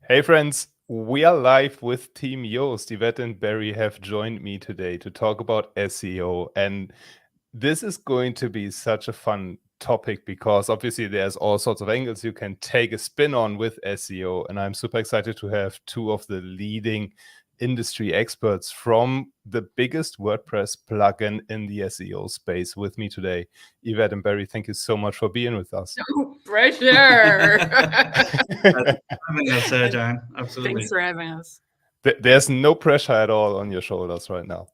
Hey friends, we are live with Team Yoast. Yvette and Berry have joined me today to talk about SEO. And this is going to be such a fun topic because obviously there's all sorts of angles you can take a spin on with SEO. And I'm super excited to have two of the leading industry experts from the biggest WordPress plugin in the SEO space with me today. Yvette and Berry, thank you so much for being with us. No pressure. Having us, John. Absolutely. Thanks for having us. There's no pressure at all on your shoulders right now.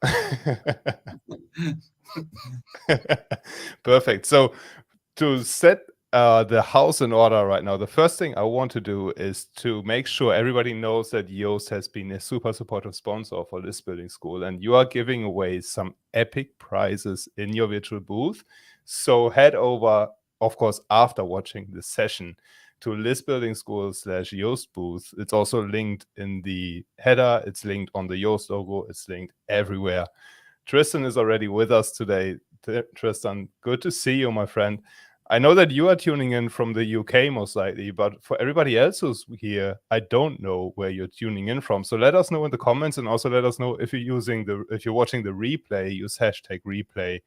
Perfect. So to set the house in order right now, the first thing I want to do is to make sure everybody knows that Yoast has been a super supportive sponsor for List Building School, and you are giving away some epic prizes in your virtual booth. So head over, of course, after watching this session, to List Building School /Yoast booth. It's also linked in the header. It's linked on the Yoast logo. It's linked everywhere. Tristan is already with us today. Tristan, good to see you, my friend. I know that you are tuning in from the UK most likely, but for everybody else who's here, I don't know where you're tuning in from. So let us know in the comments, and also let us know if you're watching the replay, use #replay.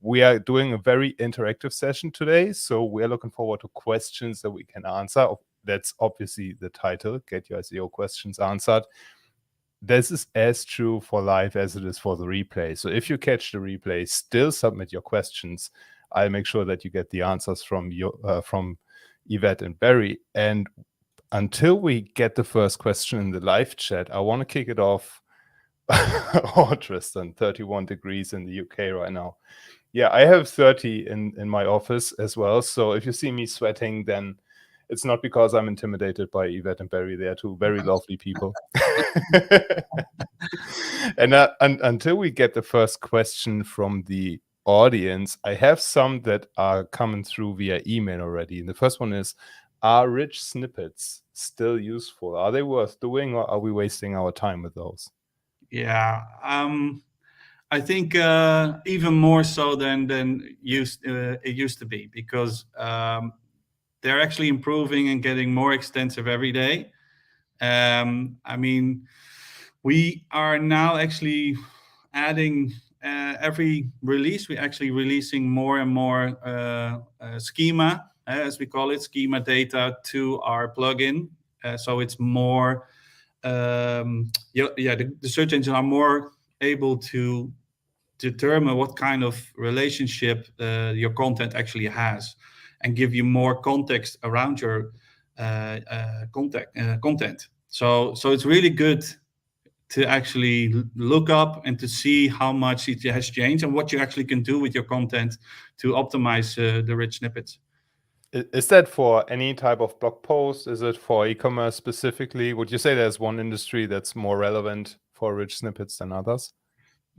We are doing a very interactive session today, so we're looking forward to questions that we can answer. That's obviously the title, Get Your SEO Questions Answered. This is as true for live as it is for the replay. So if you catch the replay, still submit your questions. I'll make sure that you get the answers from Yvette and Berry. And until we get the first question in the live chat, I want to kick it off. Oh, Tristan, 31 degrees in the UK right now. Yeah, I have 30 in my office as well. So if you see me sweating, then it's not because I'm intimidated by Yvette and Berry. They are two very lovely people. And until we get the first question from the audience, I have some that are coming through via email already. And the first one is, are rich snippets still useful? Are they worth doing, or are we wasting our time with those? Yeah, I think even more so than it used to be, because they're actually improving and getting more extensive every day. I mean, we are now actually adding every release. We're actually releasing more and more schema, as we call it, schema data to our plugin. So it's more, the search engines are more able to determine what kind of relationship your content actually has, and give you more context around your content. So it's really good to actually look up and to see how much it has changed and what you actually can do with your content to optimize the rich snippets. Is that for any type of blog post? Is it for e-commerce specifically? Would you say there's one industry that's more relevant for rich snippets than others?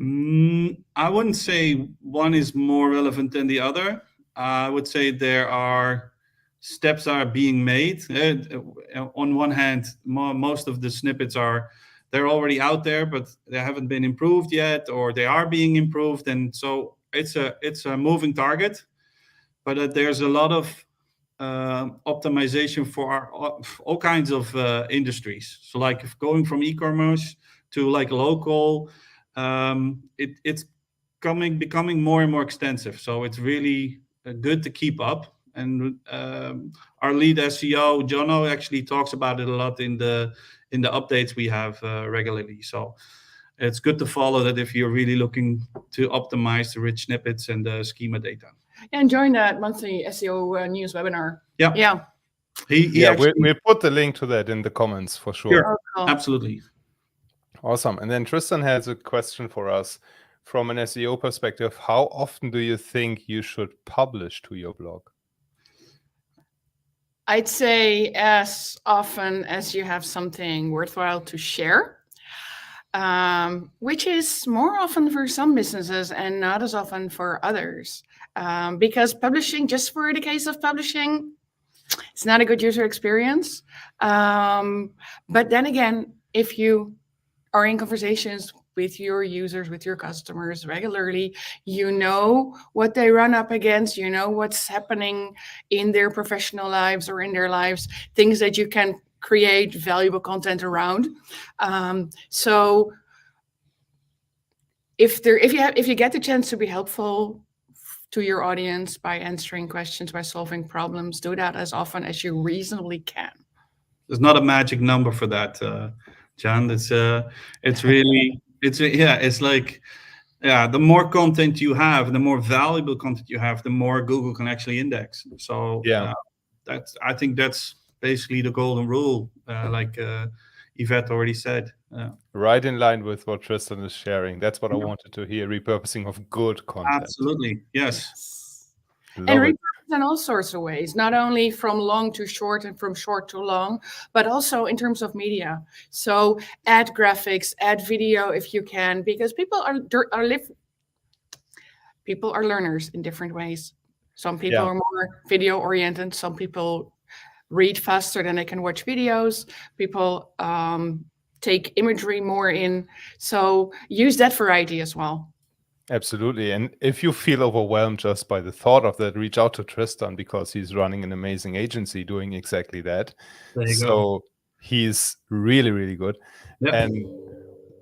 I wouldn't say one is more relevant than the other. I would say there are steps are being made. On one hand, most of the snippets they're already out there, but they haven't been improved yet, or they are being improved, and so it's a moving target. But there's a lot of optimization for all kinds of industries. So like going from e-commerce to like local, it's becoming more and more extensive. So it's really good to keep up. And our lead SEO, Jono, actually talks about it a lot in the updates we have regularly. So it's good to follow that if you're really looking to optimize the rich snippets and the schema data. And join that monthly SEO news webinar. Yeah. We put the link to that in the comments for sure. Sure. Absolutely. Awesome. And then Tristan has a question for us from an SEO perspective. How often do you think you should publish to your blog? I'd say as often as you have something worthwhile to share, which is more often for some businesses and not as often for others. Because publishing just for the case of publishing, it's not a good user experience. But then again, if you are in conversations with your users, with your customers regularly, you know what they run up against, you know what's happening in their professional lives or in their lives, things that you can create valuable content around. So if you get the chance to be helpful to your audience by answering questions, by solving problems, do that as often as you reasonably can. There's not a magic number for that, John. It's really it's like, the more content you have, the more valuable content you have, the more Google can actually index. So I think that's basically the golden rule, like Yvette already said. Right in line with what Tristan is sharing. That's what I wanted to hear. Repurposing of good content. Absolutely, yes. And repurpose in all sorts of ways, not only from long to short and from short to long, but also in terms of media. So add graphics, add video if you can, because people are learners in different ways. Some people are more video oriented. Some people read faster than they can watch videos. People take imagery more in. So use that variety as well. Absolutely. And if you feel overwhelmed just by the thought of that, reach out to Tristan, because he's running an amazing agency doing exactly that. There you so go. He's really, really good. Yep. And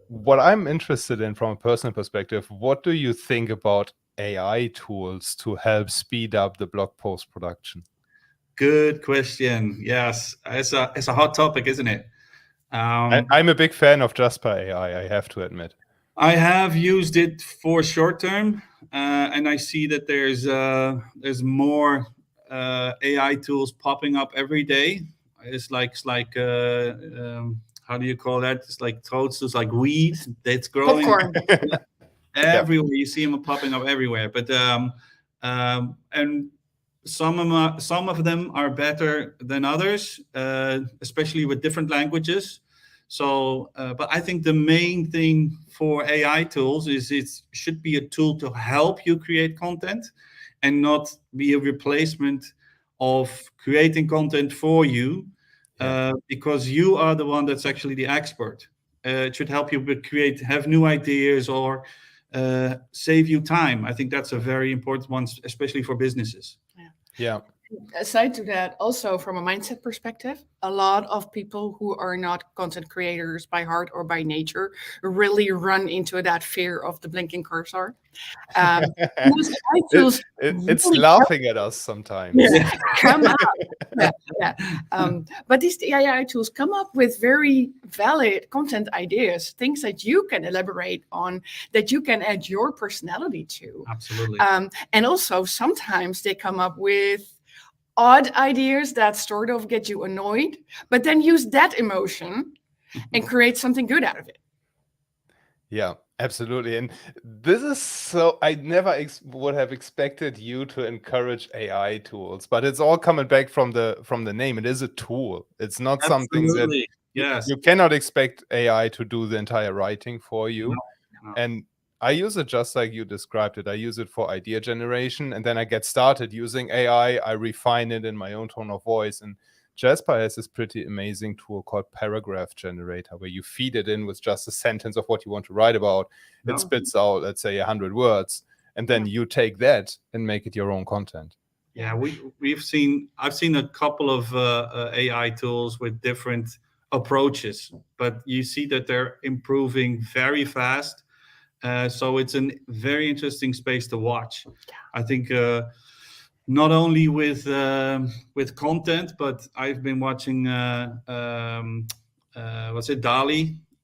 what I'm interested in from a personal perspective, what do you think about AI tools to help speed up the blog post production? Good question. Yes, it's a hot topic, isn't it? I'm a big fan of Jasper AI, I have to admit. I have used it for short term, and I see that there's more AI tools popping up every day. It's like how do you call that? It's like toadstools, like weed that's growing. Popcorn. Everywhere. You see them popping up everywhere. But and some of them are better than others, especially with different languages. So, but I think the main thing for AI tools is it should be a tool to help you create content and not be a replacement of creating content for you, because you are the one that's actually the expert. It should help you have new ideas or save you time. I think that's a very important one, especially for businesses. Yeah. Aside to that, also from a mindset perspective, a lot of people who are not content creators by heart or by nature really run into that fear of the blinking cursor. It's laughing at us sometimes. Come up. But these AI tools come up with very valid content ideas, things that you can elaborate on, that you can add your personality to. Absolutely. And also sometimes they come up with odd ideas that sort of get you annoyed, but then use that emotion and create something good out of it. Yeah, absolutely. And this is so, I never would have expected you to encourage AI tools, but it's all coming back from the name. It is a tool. It's not something that you cannot expect AI to do the entire writing for you. No. And I use it just like you described it. I use it for idea generation, and then I get started using AI. I refine it in my own tone of voice. And Jasper has this pretty amazing tool called Paragraph Generator, where you feed it in with just a sentence of what you want to write about. It spits out, let's say, 100 words, and then you take that and make it your own content. Yeah, I've seen a couple of AI tools with different approaches, but you see that they're improving very fast. So it's a very interesting space to watch. I think not only with content, but I've been watching DALL-E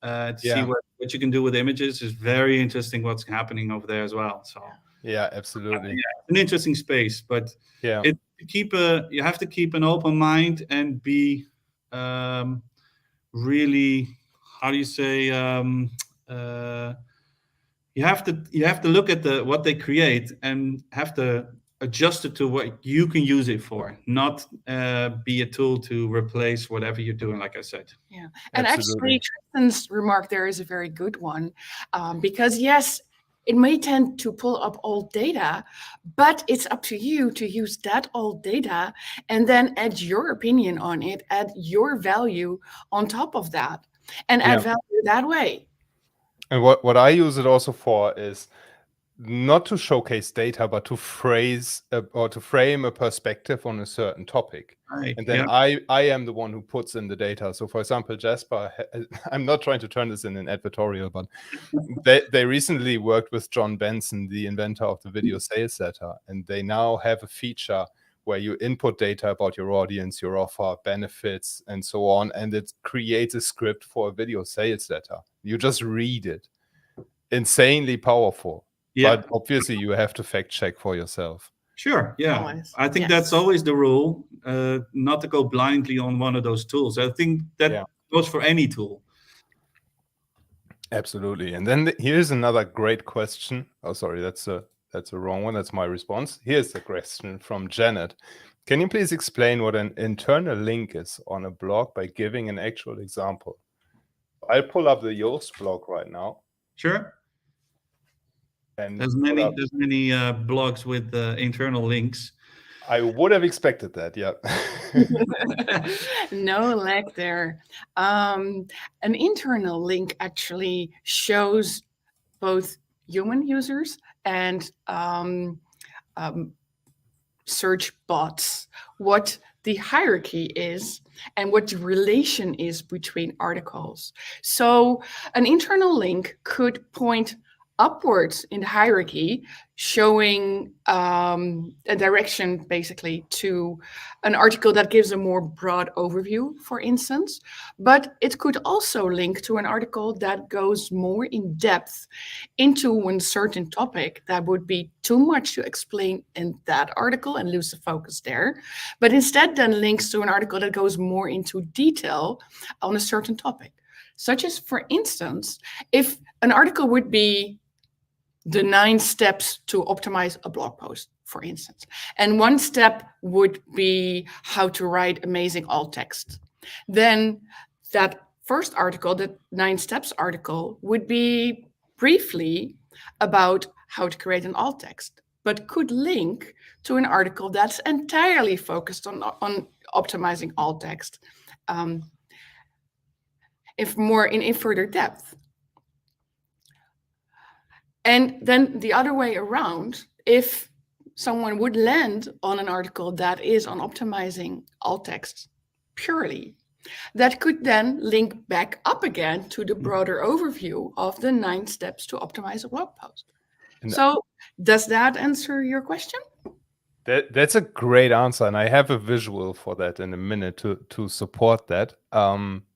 to see what you can do with images. It's very interesting what's happening over there as well. So yeah, absolutely. An interesting space, but you have to keep an open mind and be really, how do you say, you have to look at what they create and have to adjust it to what you can use it for, not be a tool to replace whatever you're doing, like I said. Yeah, and actually Tristan's remark there is a very good one, because yes, it may tend to pull up old data, but it's up to you to use that old data and then add your opinion on it, add your value on top of that, and add value that way. And what I use it also for is not to showcase data, but to phrase or to frame a perspective on a certain topic. Right. And then I am the one who puts in the data. So for example, Jasper, I'm not trying to turn this in an advertorial, but they recently worked with John Benson, the inventor of the video sales letter. And they now have a feature where you input data about your audience, your offer, benefits, and so on. And it creates a script for a video sales letter. You just read it. Insanely powerful. Yeah. But obviously you have to fact check for yourself. Sure. Yeah. Always. I think Yes. that's always the rule, not to go blindly on one of those tools. I think that goes for any tool. Absolutely. And then here's another great question. Oh, sorry, that's a wrong one. That's my response. Here's the question from Janet. Can you please explain what an internal link is on a blog by giving an actual example? I'll pull up the Yoast blog right now. Sure. And there's many blogs with internal links. I would have expected that, yeah. No lag there. An internal link actually shows both human users and search bots what the hierarchy is and what the relation is between articles. So an internal link could point upwards in the hierarchy, showing a direction basically to an article that gives a more broad overview, for instance. But it could also link to an article that goes more in depth into one certain topic that would be too much to explain in that article and lose the focus there. But instead then links to an article that goes more into detail on a certain topic. Such as, for instance, if an article would be the 9 steps to optimize a blog post, for instance. And one step would be how to write amazing alt text. Then that first article, the 9 steps article, would be briefly about how to create an alt text, but could link to an article that's entirely focused on optimizing alt text in further depth. And then the other way around, if someone would land on an article that is on optimizing alt text purely, that could then link back up again to the broader overview of the 9 steps to optimize a blog post. So does that answer your question? That's a great answer. And I have a visual for that in a minute to support that.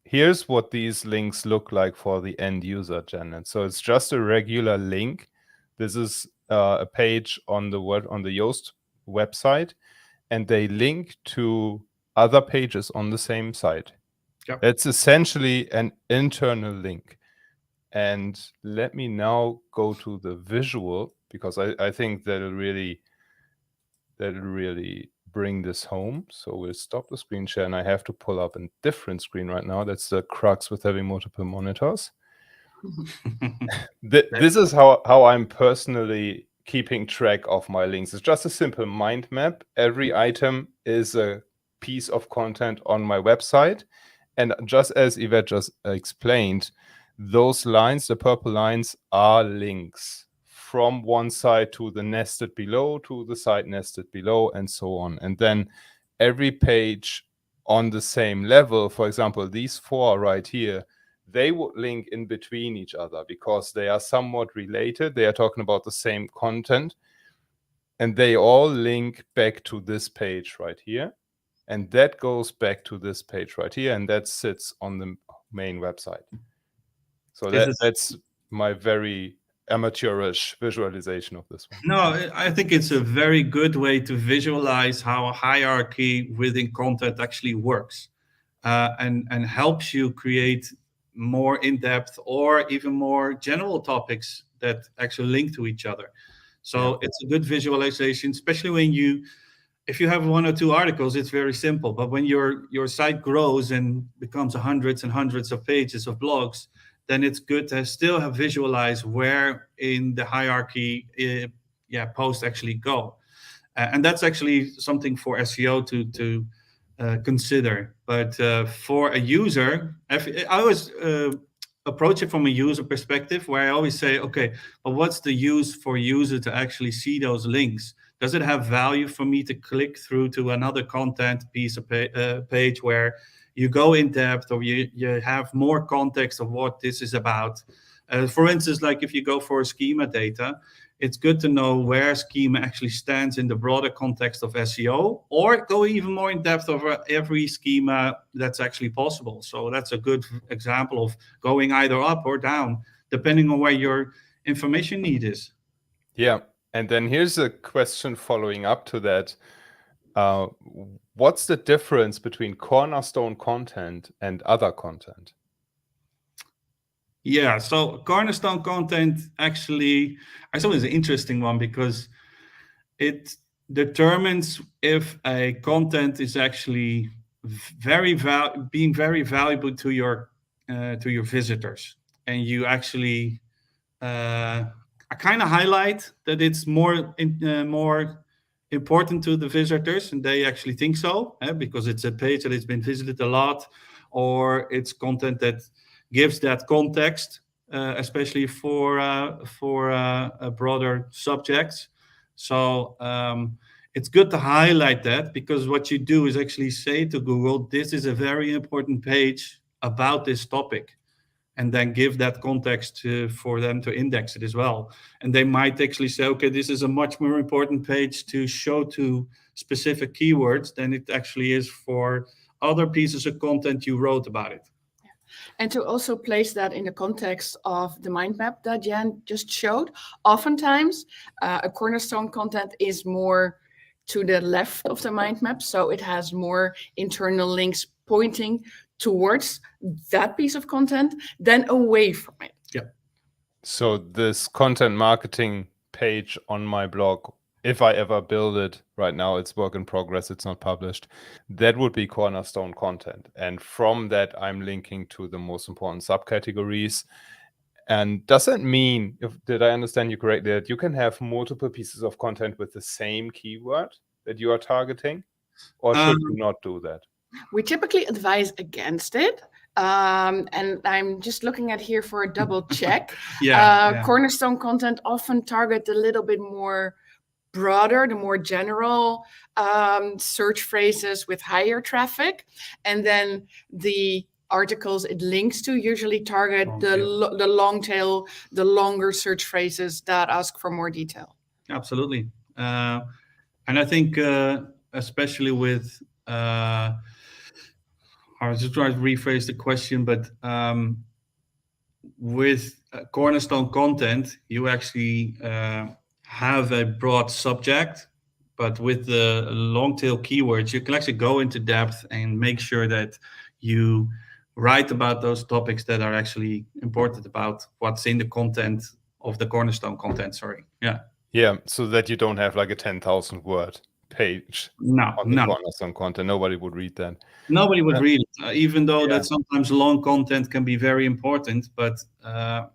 Here's what these links look like for the end user, Janet. So it's just a regular link. This is a page on the Yoast website, and they link to other pages on the same site. Yep. It's essentially an internal link. And let me now go to the visual, because I think that'll really bring this home. So we'll stop the screen share, and I have to pull up a different screen right now. That's the crux with having multiple monitors. This is how I'm personally keeping track of my links. It's just a simple mind map. Every item is a piece of content on my website. And just as Yvette just explained, those lines, the purple lines, are links from one side to the nested below, to the side nested below, and so on. And then every page on the same level, for example, these 4 right here, they would link in between each other because they are somewhat related. They are talking about the same content, and they all link back to this page right here. And that goes back to this page right here, and that sits on the main website. So that's my very amateurish visualization of this one. No, I think it's a very good way to visualize how a hierarchy within content actually works, and helps you create more in-depth or even more general topics that actually link to each other. So it's a good visualization, especially when if you have 1 or 2 articles, it's very simple. But when your site grows and becomes hundreds and hundreds of pages of blogs, then it's good to still have visualized where in the hierarchy posts actually go. And that's actually something for SEO to consider. But for a user, I always approach it from a user perspective, where I always say, okay, but what's the use for user to actually see those links? Does it have value for me to click through to another content piece of page where you go in depth, or you have more context of what this is about? For instance, like if you go for schema data, it's good to know where schema actually stands in the broader context of SEO, or go even more in depth over every schema that's actually possible. So that's a good example of going either up or down, depending on where your information need is. Yeah. And then here's a question following up to that. What's the difference between Cornerstone content and other content? Yeah, so Cornerstone content actually, I thought is an interesting one, because it determines if a content is actually being very valuable to your visitors, and you actually I kind of highlight that it's more important to the visitors, and they actually think so, because it's a page that has been visited a lot, or it's content that gives that context, especially for broader subjects. So it's good to highlight that, because what you do is actually say to Google, this is a very important page about this topic, and then give that context for them to index it as well. And they might actually say, okay, this is a much more important page to show to specific keywords than it actually is for other pieces of content you wrote about it. And to also place that in the context of the mind map that Jan just showed, oftentimes a Cornerstone content is more to the left of the mind map, so it has more internal links pointing towards that piece of content than away from it. Yeah. So this content marketing page on my blog, if I ever build it, right now it's work in progress, it's not published, that would be Cornerstone content. And from that, I'm linking to the most important subcategories. And does that mean, did I understand you correctly, that you can have multiple pieces of content with the same keyword that you are targeting? Or should you not do that? We typically advise against it. And I'm just looking at here for a double check. Cornerstone content often target a little bit more broader, the more general search phrases with higher traffic. And then the articles it links to usually target the long tail, the longer search phrases that ask for more detail. Absolutely. And I think especially with, I was just trying to rephrase the question, but with Cornerstone content, you actually have a broad subject, but with the long tail keywords, you can actually go into depth and make sure that you write about those topics that are actually important about what's in the content of the Cornerstone content. Sorry. Yeah, so that you don't have like a 10,000 word page on the Cornerstone content. Nobody would read that. Nobody would read it, even though that sometimes long content can be very important. But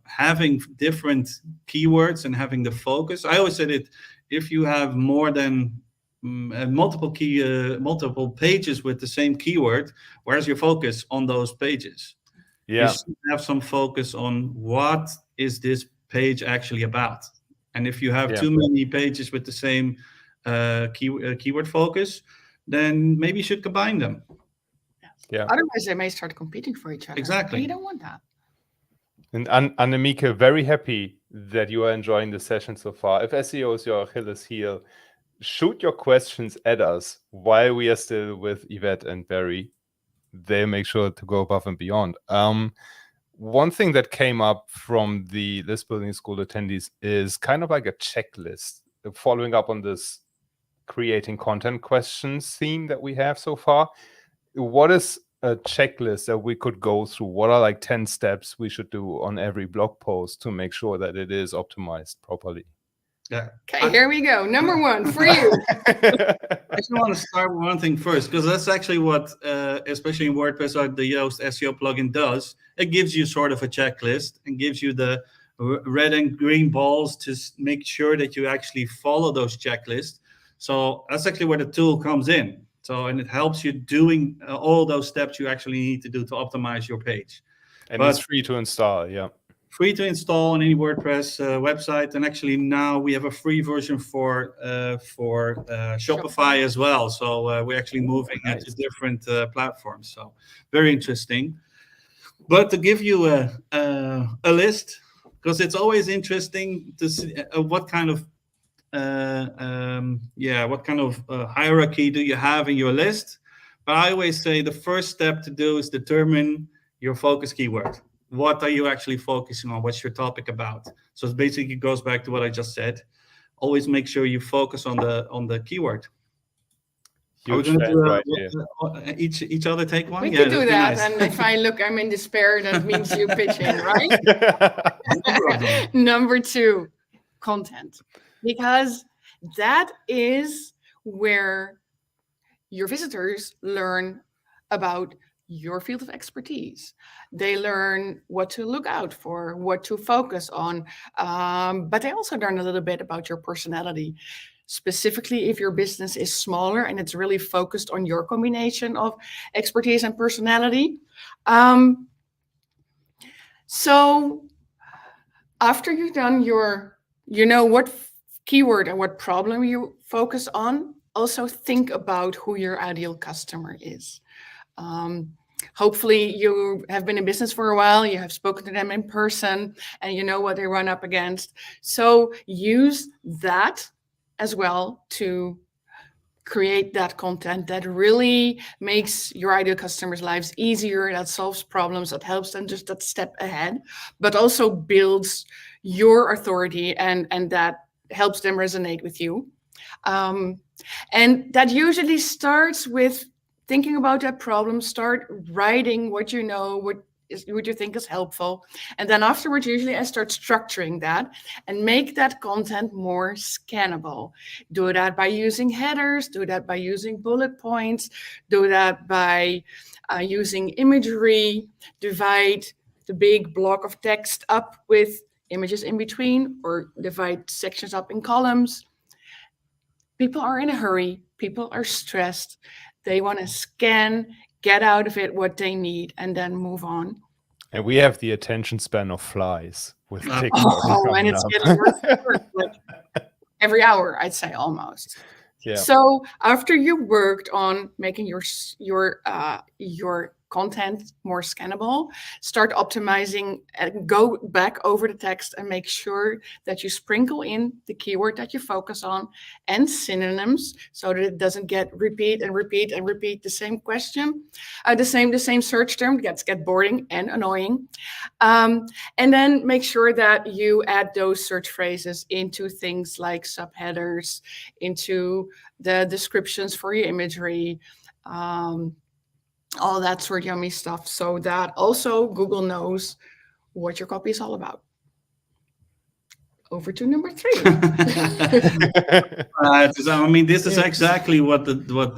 having different keywords and having the focus, I always said it, if you have more than multiple pages with the same keyword, where's your focus on those pages? You should have some focus on what is this page actually about. And if you have too many pages with the same keyword focus, then maybe you should combine them. Yeah. Otherwise, they may start competing for each other. Exactly. And you don't want that. And Annemieke, very happy that you are enjoying the session so far. If SEO is your Achilles heel, shoot your questions at us while we are still with Yvette and Berry. They make sure to go above and beyond. One thing that came up from the List Building School attendees is kind of like a checklist, following up on this creating content questions theme that we have so far. What is a checklist that we could go through? What are like 10 steps we should do on every blog post to make sure that it is optimized properly? Yeah. Okay, here we go. Number one for you. I just want to start with one thing first, because that's actually what, especially in WordPress, like the Yoast SEO plugin does. It gives you sort of a checklist and gives you the red and green balls to make sure that you actually follow those checklists. So that's actually where the tool comes in. So, and it helps you doing all those steps you actually need to do to optimize your page. And But it's free to install. Yeah. free to install on any WordPress website, and actually now we have a free version for Shopify as well. So we're actually moving nice. to different platforms. So very interesting. But to give you a list, because it's always interesting to see what kind of hierarchy do you have in your list. But I always say the first step to do is determine your focus keyword. What are you actually focusing on? What's your topic about? So it basically goes back to what I just said. Always make sure you focus on the keyword. Huge Are we going to do each other take one? We Yeah, could do that'd be that. nice. And if I look, I'm in despair, that means you pitch in, right? No problem. Number 2, content. Because that is where your visitors learn about your field of expertise. They learn what to look out for, what to focus on, but they also learn a little bit about your personality. Specifically, if your business is smaller and it's really focused on your combination of expertise and personality. So after you've done what keyword and what problem you focus on, also think about who your ideal customer is. Hopefully you have been in business for a while, you have spoken to them in person, and you know what they run up against. So use that as well to create that content that really makes your ideal customers' lives easier, that solves problems, that helps them just that step ahead, but also builds your authority and that helps them resonate with you. And that usually starts with thinking about that problem, start writing what you know, what you think is helpful. And then afterwards, usually I start structuring that and make that content more scannable. Do that by using headers, do that by using bullet points, do that by using imagery, divide the big block of text up with images in between, or divide sections up in columns. People are in a hurry. People are stressed. They want to scan, get out of it what they need, and then move on. And we have the attention span of flies with TikTok. Oh, and it's getting worse and worse. Like every hour, I'd say almost. Yeah. So after you worked on making your content more scannable, start optimizing and go back over the text and make sure that you sprinkle in the keyword that you focus on and synonyms so that it doesn't get repeat the same question, the same search term gets boring and annoying. And then make sure that you add those search phrases into things like subheaders, into the descriptions for your imagery, all that sort of yummy stuff, so that also Google knows what your copy is all about. Over to number 3. I mean, this is exactly what the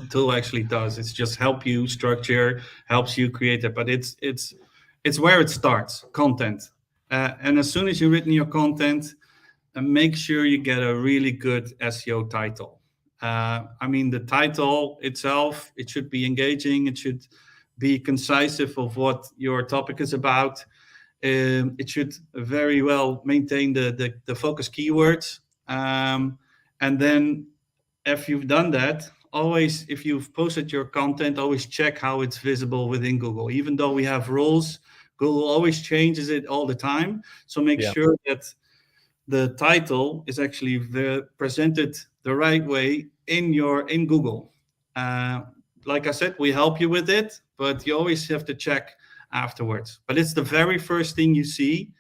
tool actually does. It's just help you structure, helps you create it, but it's where it starts, content. And as soon as you've written your content, make sure you get a really good SEO title. I mean, the title itself, it should be engaging. It should be concise of what your topic is about. It should very well maintain the focus keywords. And then if you've done that, always, if you've posted your content, always check how it's visible within Google. Even though we have rules, Google always changes it all the time. So make sure that the title is actually presented the right way in Google. Like I said, we help you with it, but you always have to check afterwards. But it's the very first thing you see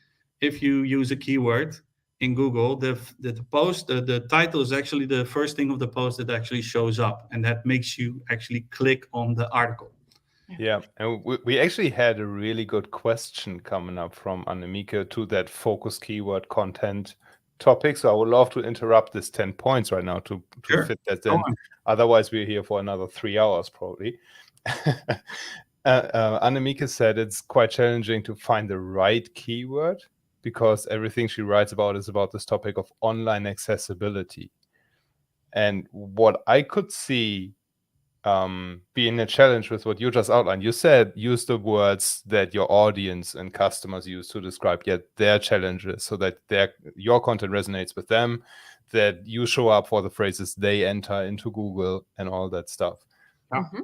if you use a keyword in Google. The title is actually the first thing of the post that actually shows up, and that makes you actually click on the article. Yeah, and we actually had a really good question coming up from Annemieke to that focus keyword content topic. So I would love to interrupt this 10 points right now to fit that in. Otherwise, we're here for another 3 hours probably. Annemieke said it's quite challenging to find the right keyword because everything she writes about is about this topic of online accessibility. And what I could see being a challenge with what you just outlined. You said use the words that your audience and customers use to describe their challenges, so that your content resonates with them, that you show up for the phrases they enter into Google and all that stuff.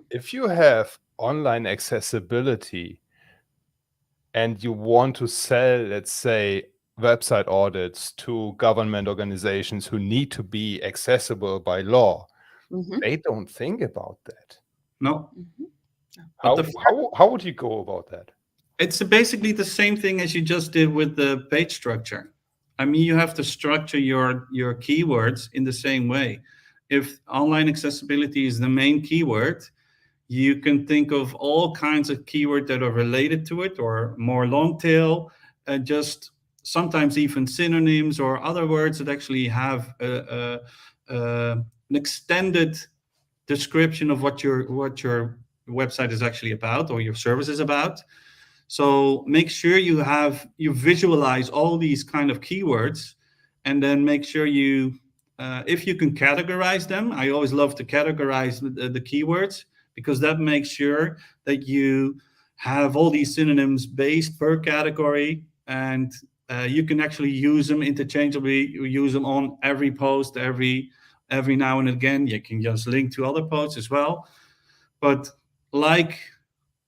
If you have online accessibility and you want to sell, let's say, website audits to government organizations who need to be accessible by law, they don't think about that. No. How would you go about that? It's basically the same thing as you just did with the page structure. I mean, you have to structure your keywords in the same way. If online accessibility is the main keyword, you can think of all kinds of keywords that are related to it, or more long tail, just sometimes even synonyms or other words that actually have an extended description of what your website is actually about, or your service is about. So make sure you visualize all these kind of keywords, and then make sure if you can categorize them. I always love to categorize the keywords, because that makes sure that you have all these synonyms based per category, and you can actually use them interchangeably. You use them on every post, every now and again. You can just link to other posts as well. But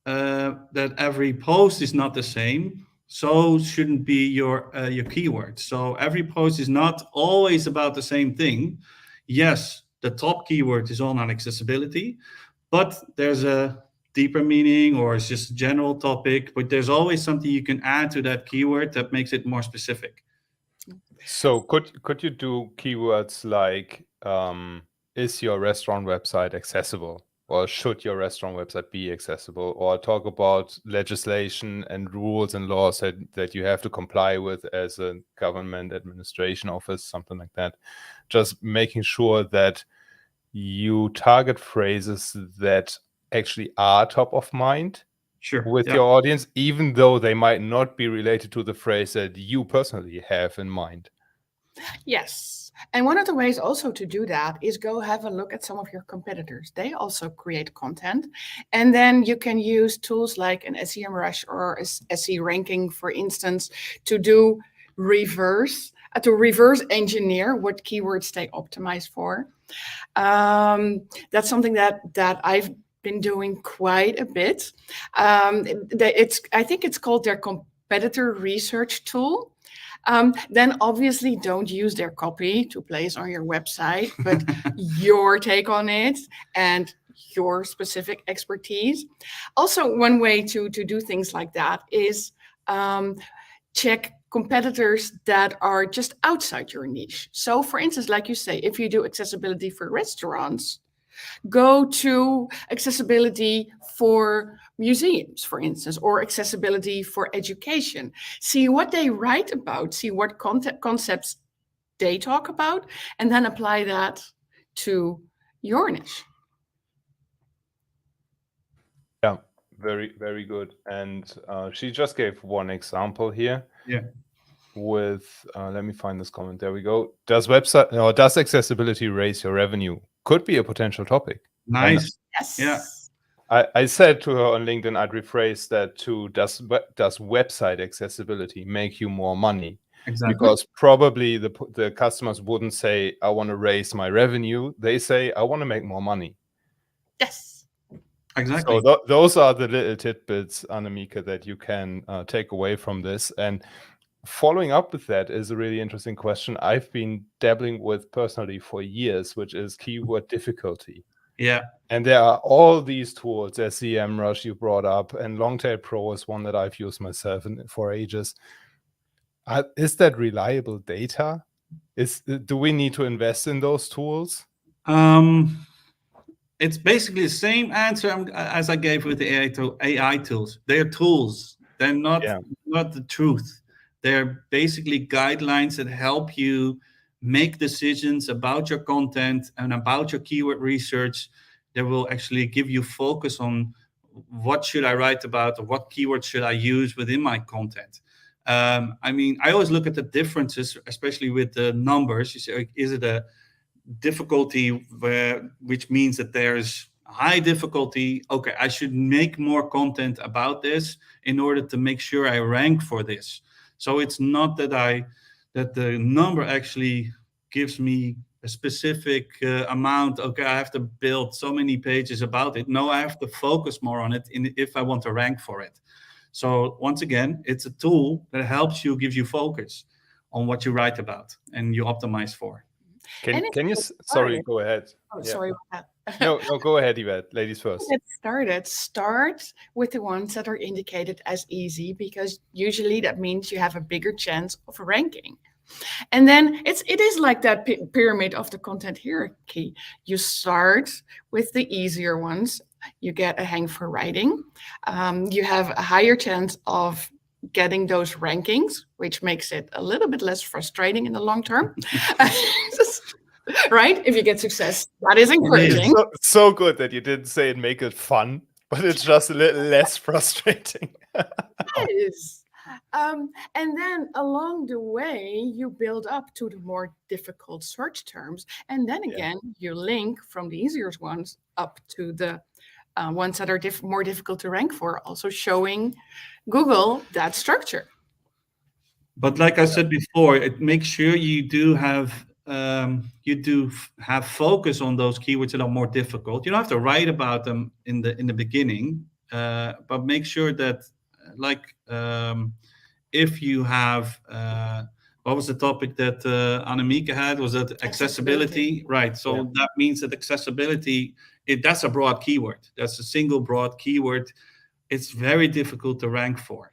that every post is not the same, so shouldn't be your keyword. So every post is not always about the same thing. Yes, the top keyword is online accessibility, but there's a deeper meaning, or it's just a general topic, but there's always something you can add to that keyword that makes it more specific. So could you do keywords like, is your restaurant website accessible? Or should your restaurant website be accessible? Or talk about legislation and rules and laws that you have to comply with as a government administration office, something like that. Just making sure that you target phrases that actually are top of mind with your audience, even though they might not be related to the phrase that you personally have in mind. Yes. And one of the ways also to do that is go have a look at some of your competitors. They also create content. And then you can use tools like an SEMrush or SE ranking, for instance, to reverse engineer what keywords they optimize for. That's something that I've been doing quite a bit. I think it's called their competitor research tool. Then obviously don't use their copy to place on your website, but your take on it and your specific expertise. Also, one way to do things like that is check competitors that are just outside your niche. So for instance, like you say, if you do accessibility for restaurants, go to accessibility for museums, for instance, or accessibility for education. See what they write about, see what concepts they talk about, and then apply that to your niche. Yeah, very, very good. And she just gave one example here. Yeah. With, let me find this comment. There we go. Does accessibility raise your revenue? Could be a potential topic. Nice. Yes. Yeah. I said to her on LinkedIn, I'd rephrase that to, does website accessibility make you more money? Exactly. Because probably the customers wouldn't say, I want to raise my revenue. They say, I want to make more money. Yes. Exactly. So those are the little tidbits, Annemieke, that you can take away from this. And following up with that is a really interesting question I've been dabbling with personally for years, which is keyword difficulty. Yeah. And there are all these tools, SEMrush you brought up, and Longtail Pro is one that I've used myself for ages. Is that reliable data? Do we need to invest in those tools? It's basically the same answer as I gave with the AI tools. They're tools. They're not the truth. They're basically guidelines that help you make decisions about your content and about your keyword research. That will actually give you focus on what should I write about, or what keywords should I use within my content. I mean, I always look at the differences, especially with the numbers. You say, is it a difficulty which means that there's high difficulty. Okay, I should make more content about this in order to make sure I rank for this. So it's not that the number actually gives me a specific amount. Okay, I have to build so many pages about it. No, I have to focus more on it if I want to rank for it. So once again, it's a tool that helps you, gives you focus on what you write about and you optimize for. Can you? Sorry, go ahead. Oh, sorry about that. No, go ahead, Yvette. Ladies first. Get started. Start with the ones that are indicated as easy, because usually that means you have a bigger chance of ranking. And then it is like that pyramid of the content hierarchy. You start with the easier ones. You get a hang for writing. You have a higher chance of getting those rankings, which makes it a little bit less frustrating in the long term. Right? If you get success, that is encouraging. So good that you didn't say it make it fun, but it's just a little less frustrating. It is. And then along the way, you build up to the more difficult search terms. And then again, you link from the easier ones up to the ones that are more difficult to rank for, also showing Google that structure. But like I said before, it makes sure you do have focus on those keywords that are more difficult. You don't have to write about them in the beginning, but make sure that, if you have, what was the topic that Annemieke had? Was that accessibility? Right. So that means that accessibility, that's a broad keyword. That's a single broad keyword. It's very difficult to rank for.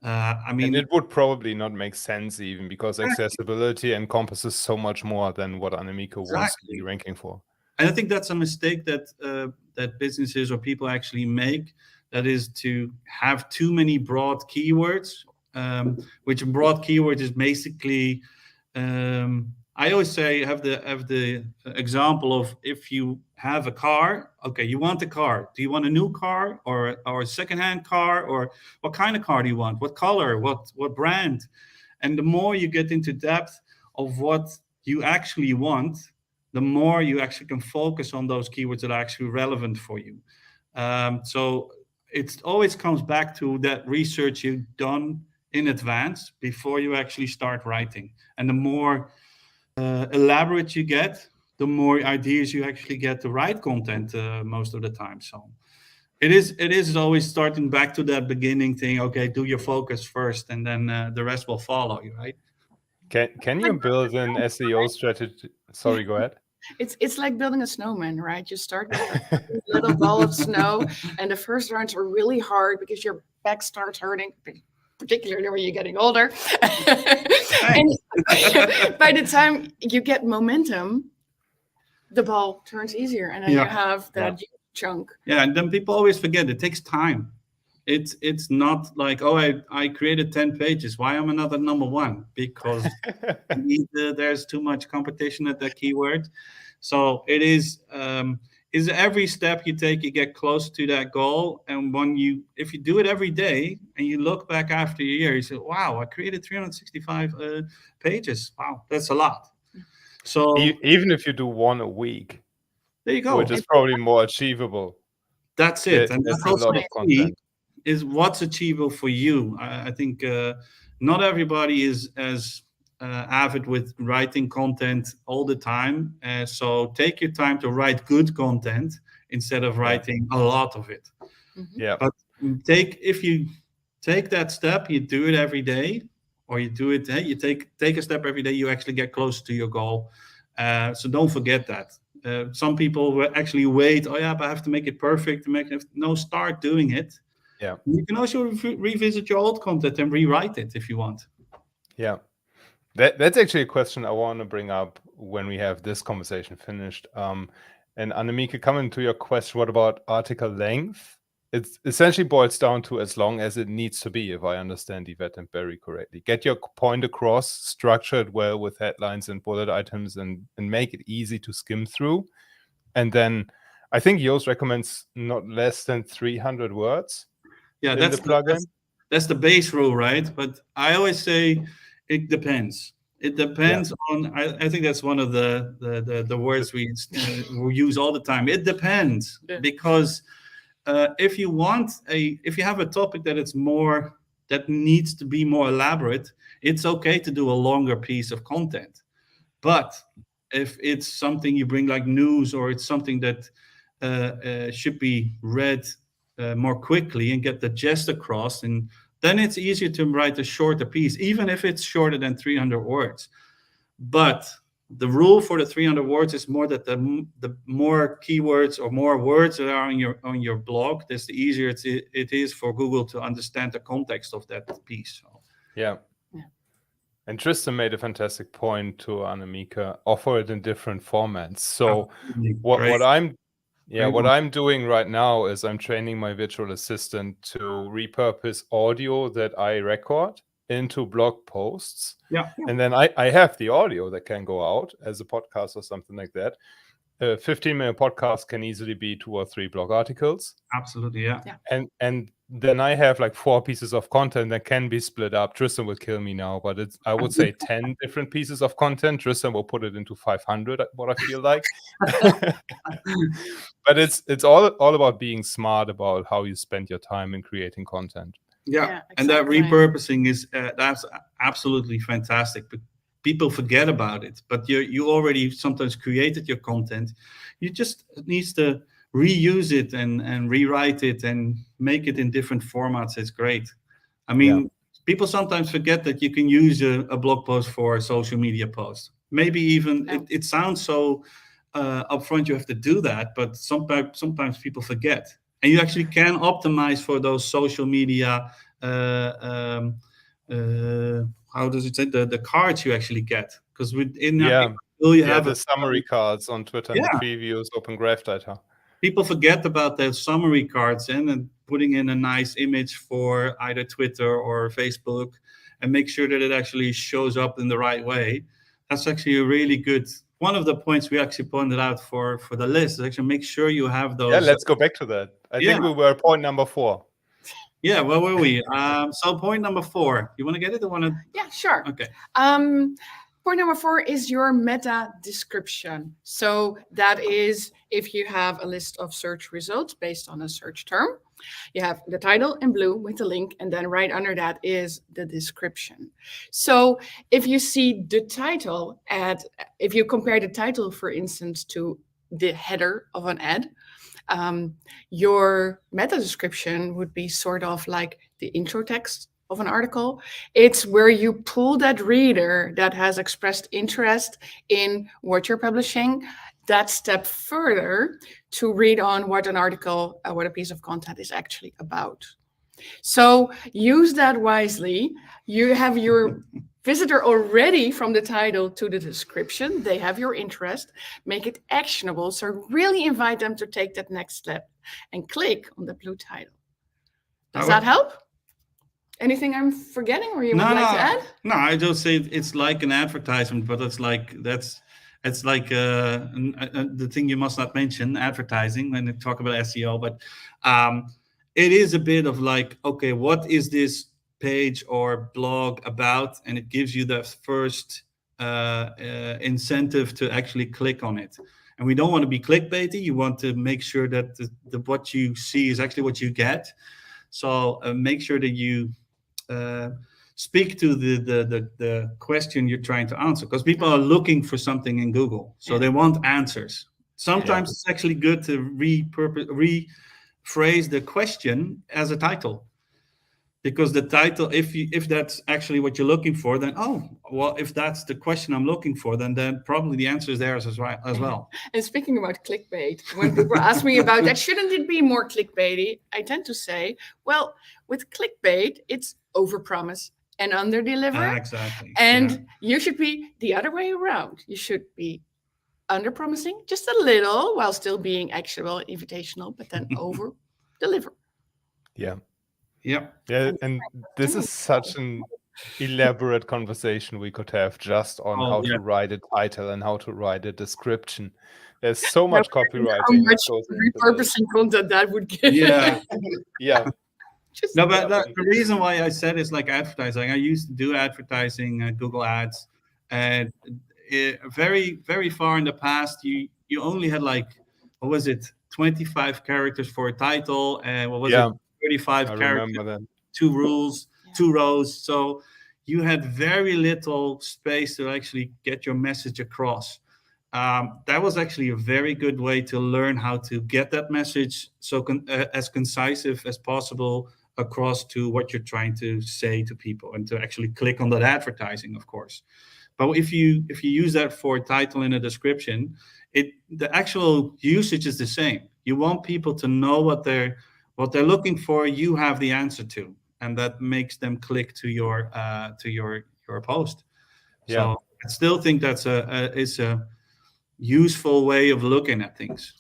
And it would probably not make sense even, because accessibility encompasses so much more than what Annemieke wants to be ranking for. And I think that's a mistake that that businesses or people actually make. That is to have too many broad keywords, which a broad keyword is basically, I always say, have the example of, if you have a car, okay, you want a car. Do you want a new car or a secondhand car, or what kind of car do you want? What color? What brand? And the more you get into depth of what you actually want, the more you actually can focus on those keywords that are actually relevant for you. So it always comes back to that research you've done in advance before you actually start writing. And the more elaborate you get, the more ideas you actually get to write content most of the time. So it is always starting back to that beginning thing. Okay, do your focus first, and then the rest will follow you, right? Can you build an SEO strategy? Sorry, go ahead. It's like building a snowman, right? You start with a little ball of snow, and the first rounds are really hard because your back starts hurting, particularly when you're getting older. And by the time you get momentum, the ball turns easier, and then you have that chunk. Yeah, and then people always forget it takes time. It's not like, oh, I created 10 pages. Why am I not at number one? Because there's too much competition at that keyword. So it is every step you take, you get close to that goal. And if you do it every day and you look back after a year, you say, wow, I created 365 pages. Wow, that's a lot. So even if you do one a week, there you go, which is probably more achievable. That's it. And that's a lot of content. Is what's achievable for you. I think not everybody is as avid with writing content all the time. So take your time to write good content instead of writing a lot of it. Mm-hmm. Yeah. But if you take that step, you do it every day, or you do it, you take a step every day, you actually get close to your goal. So don't forget that. Some people will actually wait. Oh yeah, but I have to make it perfect. No, start doing it. Yeah. You can also revisit your old content and rewrite it if you want. Yeah. That's actually a question I want to bring up when we have this conversation finished. And Annemieke, coming to your question, what about article length? It essentially boils down to as long as it needs to be, if I understand Yvette and Berry correctly. Get your point across, structure it well with headlines and bullet items, and make it easy to skim through. And then I think Yoast recommends not less than 300 words. Yeah, that's the base rule, right? But I always say it depends. It depends on. I think that's one of the words we use all the time. It depends because if you have a topic that needs to be more elaborate, it's okay to do a longer piece of content. But if it's something you bring like news, or it's something that should be read more quickly and get the gist across, and then it's easier to write a shorter piece, even if it's shorter than 300 words. But the rule for the 300 words is more that the more keywords or more words that are on your blog, that's the easier it is for Google to understand the context of that piece. So. Yeah. And Tristan made a fantastic point to Annemieke. Offer it in different formats. So what I'm doing right now is I'm training my virtual assistant to repurpose audio that I record into blog posts. Yeah. And then I have the audio that can go out as a podcast or something like that. A 15-minute podcast can easily be 2 or 3 blog articles. Absolutely, yeah. And then I have like 4 pieces of content that can be split up. Tristan will kill me now, but I would say 10 different pieces of content. Tristan will put it into 500, what I feel like. But it's all about being smart about how you spend your time in creating content. Yeah, exactly. And that repurposing is that's absolutely fantastic. But people forget about it. But you already sometimes created your content. You just need to reuse it and rewrite it and make it in different formats. It's great. I mean, people sometimes forget that you can use a blog post for a social media post. Maybe even it sounds so upfront you have to do that, but sometimes people forget. And you actually can optimize for those social media. How does it say the cards you actually get? Because within you have the summary cards on Twitter and the previews, Open Graph data. People forget about the summary cards and putting in a nice image for either Twitter or Facebook, and make sure that it actually shows up in the right way. That's actually a really good. One of the points we actually pointed out for the list is actually make sure you have those. Yeah, let's go back to that. I think we were at point number 4. Yeah, where were we? So point number 4. You want to get it? Yeah, sure. Okay. Point number 4 is your meta description. So that is if you have a list of search results based on a search term, you have the title in blue with the link, and then right under that is the description. So if you see the title if you compare the title, for instance, to the header of an ad, your meta description would be sort of like the intro text of an article. It's where you pull that reader that has expressed interest in what you're publishing that step further to read on what an article, what a piece of content is actually about. So use that wisely. You have your visitor already from the title to the description. They have your interest. Make it actionable. So really invite them to take that next step and click on the blue title. Does that help? Anything I'm forgetting, or you would like to add? No, I just say it's like an advertisement, but it's like the thing you must not mention, advertising, when they talk about SEO. But it is a bit of like, okay, what is this page or blog about? And it gives you the first incentive to actually click on it. And we don't want to be clickbaity. You want to make sure that what you see is actually what you get. So make sure that you speak to the question you're trying to answer, because people are looking for something in Google, so they want answers. Sometimes it's actually good to rephrase the question as a title, because the title, if that's actually what you're looking for, then if that's the question I'm looking for, then probably the answer is there as well. And speaking about clickbait, when people ask me about that, shouldn't it be more clickbaity? I tend to say, well, with clickbait, it's overpromise and underdeliver. Exactly. And you should be the other way around. You should be underpromising just a little while still being actionable, invitational, but then over deliver. Yeah. Yeah. And this is such an elaborate conversation we could have just on how to write a title and how to write a description. There's so much copywriting. How much repurposing content that would give. Yeah. Yeah. But the reason why I said it's like advertising, I used to do advertising, Google Ads, And very, very far in the past, you only had like, what was it, 25 characters for a title, and what was Yeah, it, 35 I characters, remember that. 2 rules, Yeah. 2 rows. So you had very little space to actually get your message across. That was actually a very good way to learn how to get that message so as concise as possible across to what you're trying to say to people, and to actually click on that advertising, of course. But if you use that for a title and a description, the actual usage is the same. You want people to know what they're looking for. You have the answer to, and that makes them click to your post. Yeah. So I still think that's a useful way of looking at things.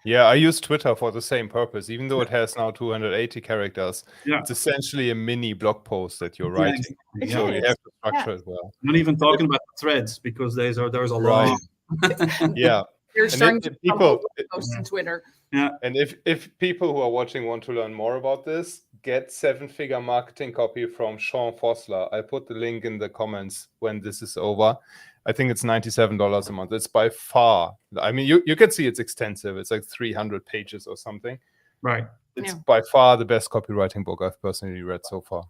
Yeah, I use Twitter for the same purpose, even though it has now 280 characters. Yeah. It's essentially a mini blog post that you're Yeah, writing. It So you is. have to structure it well. Not even talking about the threads, because there's a Right. lot. Yeah. You're And starting if to people, post on Twitter. and if people who are watching want to learn more about this, get 7-figure marketing copy from Sean Fossler. I put the link in the comments when this is over. I think it's $97 a month. It's by far, I mean, you can see it's extensive. It's like 300 pages or something. Right. It's Yeah. by far the best copywriting book I've personally read so far.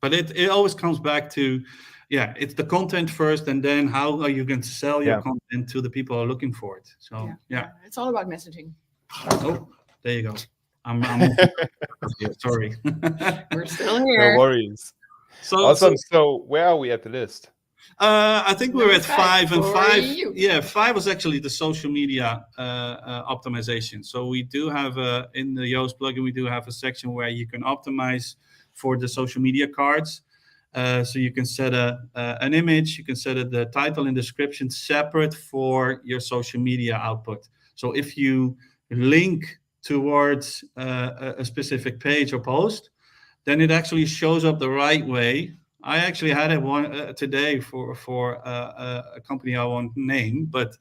But it always comes back to, it's the content first, and then how are you going to sell your content to the people who are looking for it? So yeah. It's all about messaging. Oh, there you go. I'm sorry. We're still No here. worries. Awesome. So where are we at the list? I think we're at 5, and for 5. you. Yeah, 5 was actually the social media optimization. So we do have in the Yoast plugin, we do have a section where you can optimize for the social media cards. So you can set an image, you can set the title and description separate for your social media output. So if you link towards a specific page or post, then it actually shows up the right way. I actually had it one today for a company I won't name, but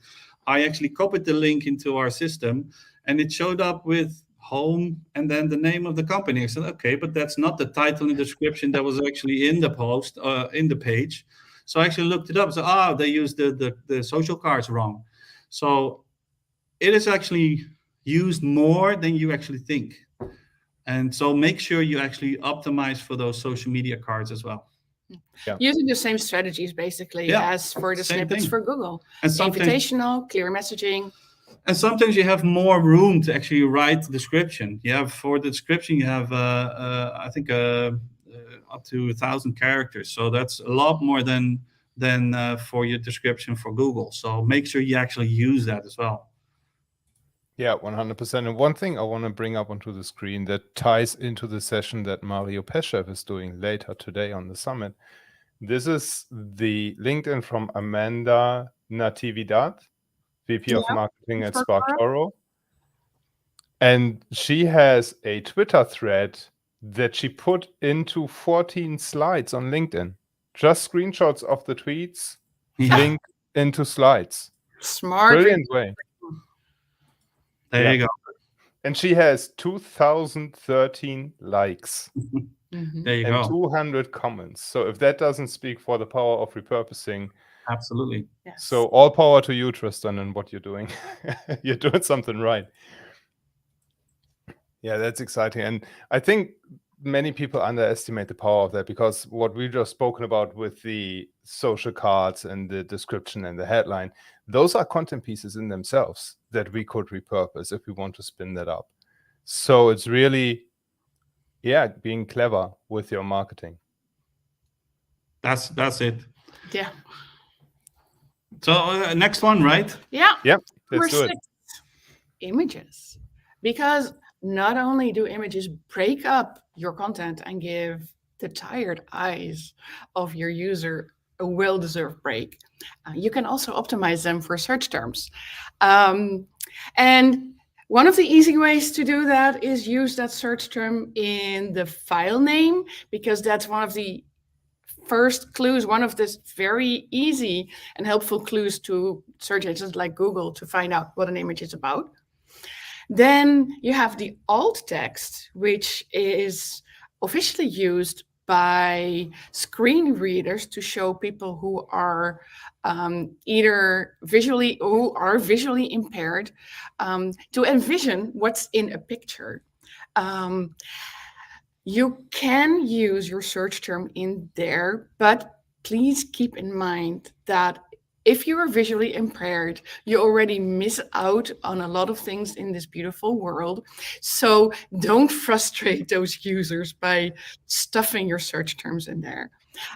I actually copied the link into our system, and it showed up with home and then the name of the company. I said, okay, but that's not the title and description that was actually in the post, in the page. So I actually looked it up. So they used the social cards wrong. So it is actually used more than you actually think. And so make sure you actually optimize for those social media cards as well. Yeah. Using the same strategies basically as for the same snippets thing. for Google. And sometimes, Invitational, clear messaging. and sometimes you have more room to actually write the description. You have, for the description, you have I think up to 1,000 characters. So that's a lot more than for your description for Google. So make sure you actually use that as well. Yeah, 100%. And one thing I want to bring up onto the screen that ties into the session that Mario Pescev is doing later today on the summit. This is the LinkedIn from Amanda Natividad, VP of Marketing at SparkToro. And she has a Twitter thread that she put into 14 slides on LinkedIn. Just screenshots of the tweets, link into slides. Smart. Brilliant way. There you go. And she has 2,013 likes. There you and go. 200 comments. So if that doesn't speak for the power of repurposing, absolutely. Yes. So all power to you, Tristan, and what you're doing. You're doing something right. Yeah, that's exciting. And I think many people underestimate the power of that, because what we just spoken about with the social cards and the description and the headline, those are content pieces in themselves that we could repurpose if we want to spin that up. So it's really, being clever with your marketing. That's it. Yeah. So next one, right? Yeah. Yep. Number Let's do it. 6, images. Because not only do images break up your content and give the tired eyes of your user a well-deserved break, you can also optimize them for search terms. And one of the easy ways to do that is use that search term in the file name, because that's one of the first clues, one of the very easy and helpful clues to search engines like Google to find out what an image is about. Then you have the alt text, which is officially used by screen readers to show people who are either visually impaired to envision what's in a picture. You can use your search term in there, but please keep in mind that if you are visually impaired, you already miss out on a lot of things in this beautiful world. So don't frustrate those users by stuffing your search terms in there.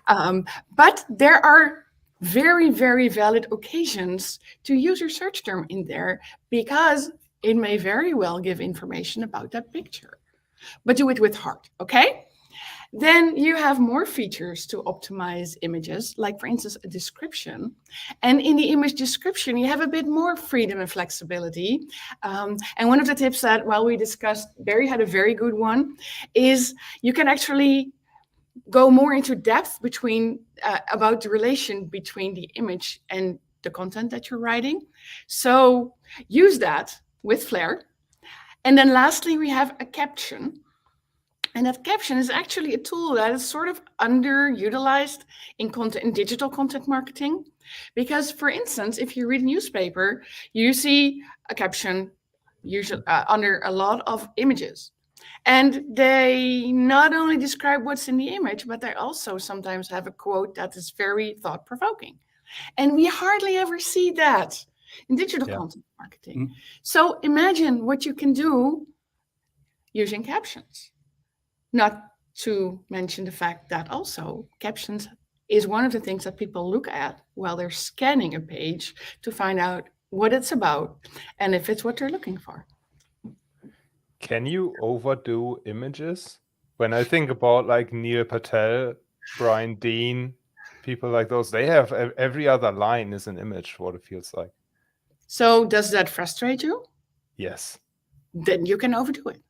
But there are very, very valid occasions to use your search term in there because it may very well give information about that picture. But do it with heart, okay? Then you have more features to optimize images, like for instance, a description. And in the image description, you have a bit more freedom and flexibility. And one of the tips that, while we discussed, Barry had a very good one, is you can actually go more into depth between about the relation between the image and the content that you're writing. So use that with flair. And then lastly, we have a caption. And that caption is actually a tool that is sort of underutilized in digital content marketing. Because, for instance, if you read a newspaper, you see a caption usually under a lot of images. And they not only describe what's in the image, but they also sometimes have a quote that is very thought-provoking. And we hardly ever see that in digital content marketing. So imagine what you can do using captions. Not to mention the fact that also captions is one of the things that people look at while they're scanning a page to find out what it's about and if it's what they're looking for. Can you overdo images? When I think about like Neil Patel, Brian Dean, people like those, they have every other line is an image, what it feels like. So does that frustrate you? Yes. Then you can overdo it.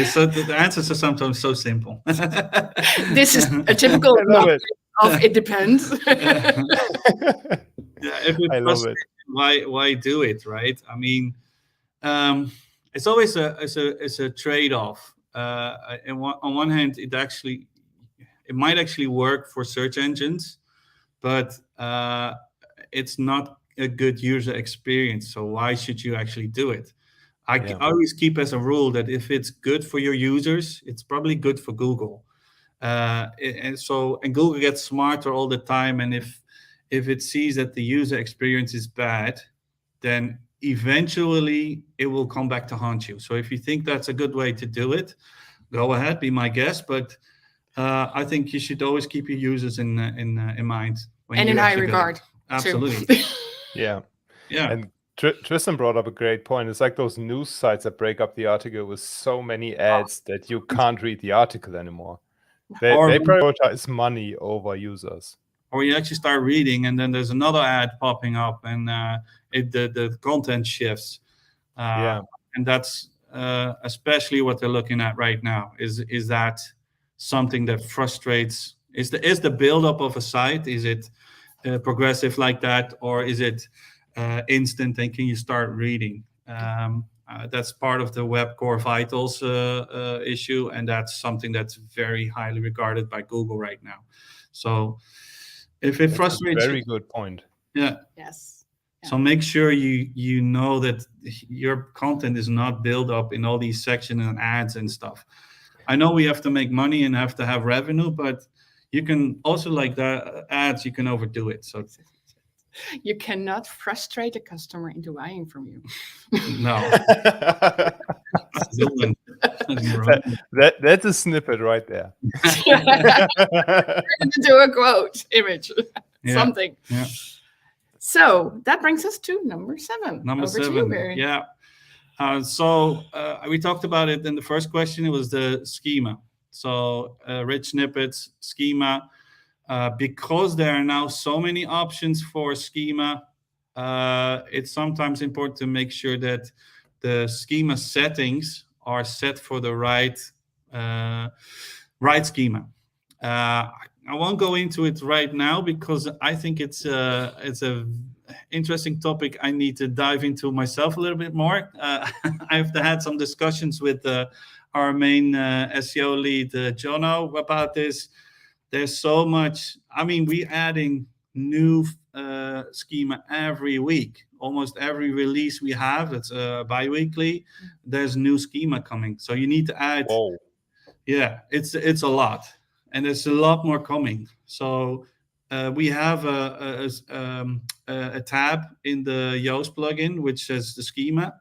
So the answers are sometimes so simple. This is a typical of it depends. If it's frustrating, why do it, right? I mean, it's always a trade-off. On one hand, it might actually work for search engines, but it's not a good user experience. So why should you actually do it? I always keep as a rule that if it's good for your users, it's probably good for Google. And Google gets smarter all the time. And if it sees that the user experience is bad, then eventually it will come back to haunt you. So if you think that's a good way to do it, go ahead, be my guest. But I think you should always keep your users in mind. And in high regard. Absolutely. Yeah. Yeah. And Tristan brought up a great point. It's like those news sites that break up the article with so many ads that you can't read the article anymore. They prioritize money over users. Or you actually start reading, and then there's another ad popping up, and the content shifts. And that's especially what they're looking at right now. Is that something that frustrates? Is the buildup of a site? Is it progressive like that, or is it instant and can you start reading? That's part of the Web Core Vitals issue, and that's something that's very highly regarded by Google right now. So if it frustrates you, very good point. Yeah. Yes. So make sure you know that your content is not built up in all these sections and ads and stuff. I know we have to make money and have to have revenue, but you can also, like the ads, you can overdo it. So you cannot frustrate a customer into buying from you. No. That's a snippet right there. To a quote, image, something. Yeah. So that brings us to number 7. Number Over 7. To you, Barry. Yeah. So we talked about it in the first question. It was the schema. So Rich Snippets, schema. Because there are now so many options for schema, it's sometimes important to make sure that the schema settings are set for the right schema. I won't go into it right now because I think it's a interesting topic I need to dive into myself a little bit more. I've had some discussions with our main SEO lead, Jono, about this. There's so much. I mean, we're adding new schema every week. Almost every release we have, it's bi-weekly, there's new schema coming. So you need to add. Whoa. Yeah, it's a lot, and there's a lot more coming. So we have a tab in the Yoast plugin which says the schema.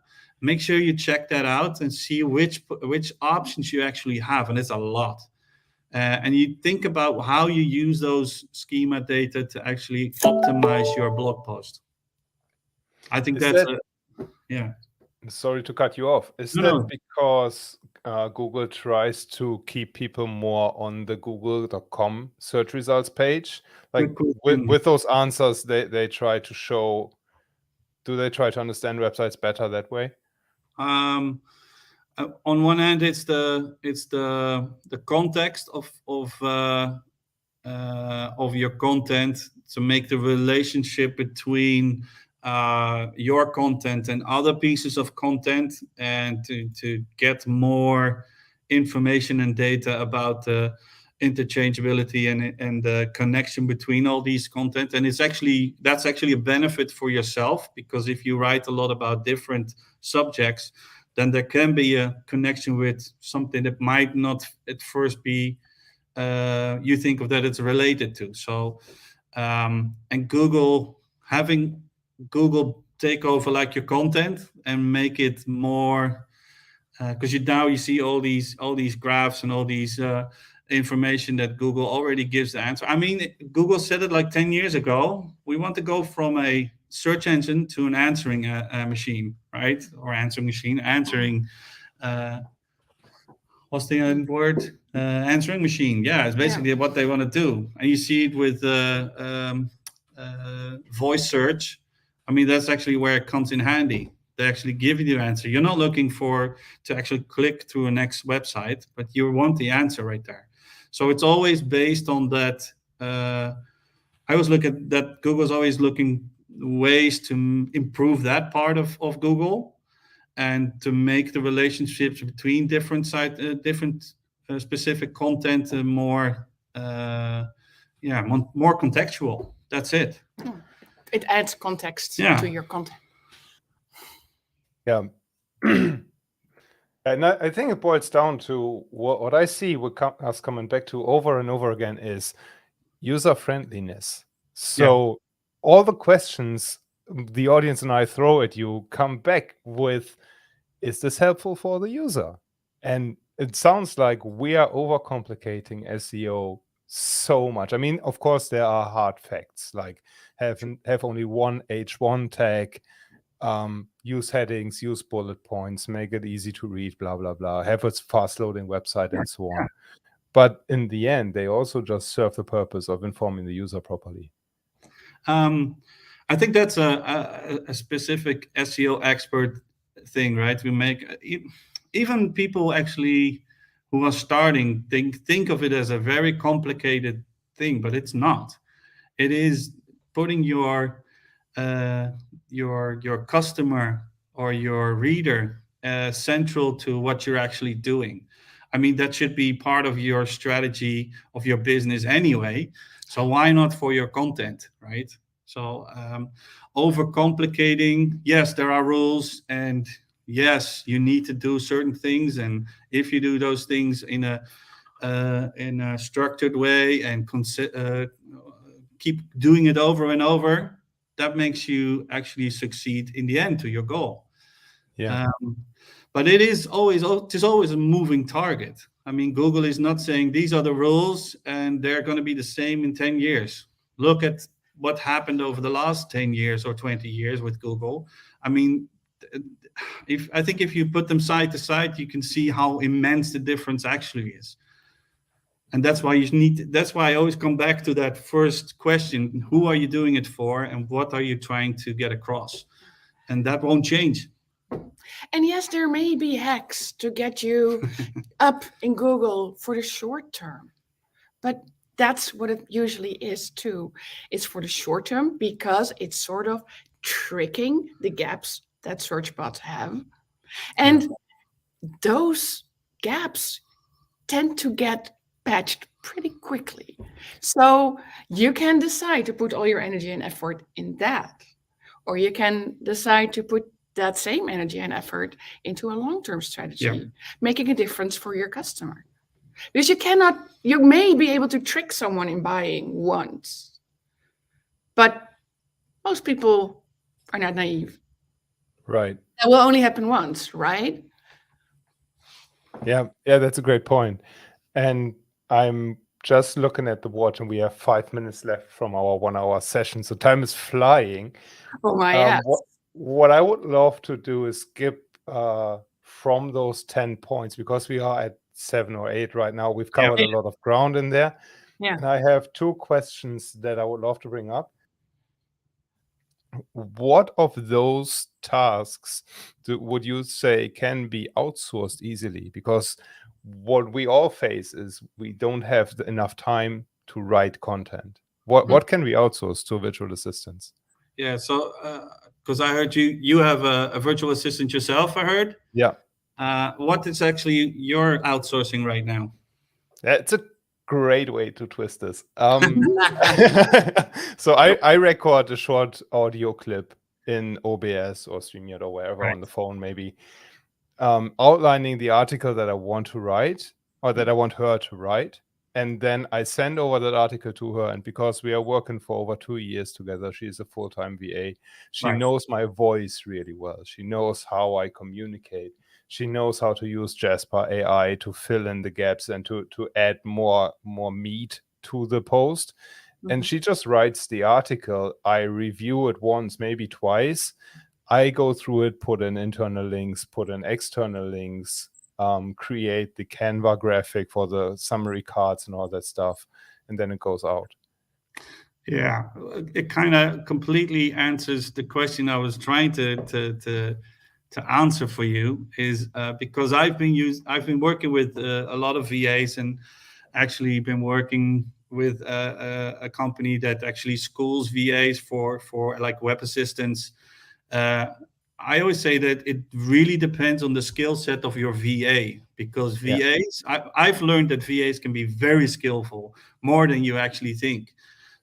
Make sure you check that out and see which options you actually have, and it's a lot. And you think about how you use those schema data to actually optimize your blog post. I think yeah. Sorry to cut you off. Is No, that no. because Google tries to keep people more on the google.com search results page? Like with those answers, they try to show. Do they try to understand websites better that way? On one hand, it's the context of your content, to make the relationship between your content and other pieces of content, and to get more information and data about the interchangeability and the connection between all these content. And that's actually a benefit for yourself, because if you write a lot about different subjects, then there can be a connection with something that might not at first be you think of that it's related to. So and having Google take over like your content and make it more, because now you see all these graphs and all these information that Google already gives the answer. I mean, Google said it like 10 years ago. We want to go from a search engine to an answering machine, right? Or answering machine, answering. What's the word? Answering machine. Yeah, it's basically what they want to do. And you see it with voice search. I mean, that's actually where it comes in handy. They actually give you the answer. You're not looking to actually click to a next website, but you want the answer right there. So it's always based on that. I always look at that. Google's always looking ways to improve that part of Google, and to make the relationships between different specific content more contextual. That's it. It adds context to your content. Yeah. And I think it boils down to what I see us coming back to over and over again is user friendliness. So all the questions the audience and I throw at you come back with, is this helpful for the user? And it sounds like we are overcomplicating SEO so much. I mean, of course, there are hard facts, like have only one H1 tag, use headings, use bullet points, make it easy to read, blah, blah, blah, have a fast loading website and so on. But in the end, they also just serve the purpose of informing the user properly. I think that's a specific SEO expert thing, right? We make even people actually who are starting think of it as a very complicated thing, but it's not. It is putting your customer or your reader central to what you're actually doing. I mean, that should be part of your strategy of your business anyway. So why not for your content, right? So overcomplicating, yes, there are rules, and yes, you need to do certain things. And if you do those things in a structured way and keep doing it over and over, that makes you actually succeed in the end to your goal. Yeah. But it is always a moving target. I mean, Google is not saying these are the rules and they're going to be the same in 10 years. Look at what happened over the last 10 years or 20 years with Google. I mean, if you put them side to side, you can see how immense the difference actually is. And that's why I always come back to that first question: who are you doing it for, and what are you trying to get across? And that won't change. And yes, there may be hacks to get you up in Google for the short term, but that's what it usually is too. It's for the short term because it's sort of tricking the gaps that search bots have. And those gaps tend to get patched pretty quickly. So you can decide to put all your energy and effort in that, or you can decide to put that same energy and effort into a long-term strategy, making a difference for your customer. Because you may be able to trick someone in buying once, but most people are not naive. Right. That will only happen once, right? Yeah, that's a great point. And I'm just looking at the watch, and we have 5 minutes left from our 1 hour session. So time is flying. Oh my, yes. What I would love to do is skip from those 10 points, because we are at 7 or 8 right now. We've covered a lot of ground in there. Yeah. And I have 2 questions that I would love to bring up. What of those tasks would you say can be outsourced easily? Because what we all face is we don't have enough time to write content. What can we outsource to virtual assistants? Yeah, so because I heard you have a virtual assistant yourself, I heard. Yeah. What is actually your outsourcing right now? It's a great way to twist this. So I record a short audio clip in OBS or StreamYard or wherever, on the phone maybe, outlining the article that I want to write, or that I want her to write. And then I send over that article to her. And because we are working for over 2 years together, she's a full-time VA. She knows my voice really well. She knows how I communicate. She knows how to use Jasper AI to fill in the gaps and to add more meat to the post. And she just writes the article. I review it once, maybe twice. I go through it, put in internal links, put in external links, create the Canva graphic for the summary cards and all that stuff, and then it goes out. Yeah, it kind of completely answers the question I was trying to answer for you. Is because I've been working with a lot of VAs, and actually been working with a company that actually schools VAs for like web assistants. I always say that it really depends on the skill set of your VA, because VAs, I've learned that VAs can be very skillful, more than you actually think.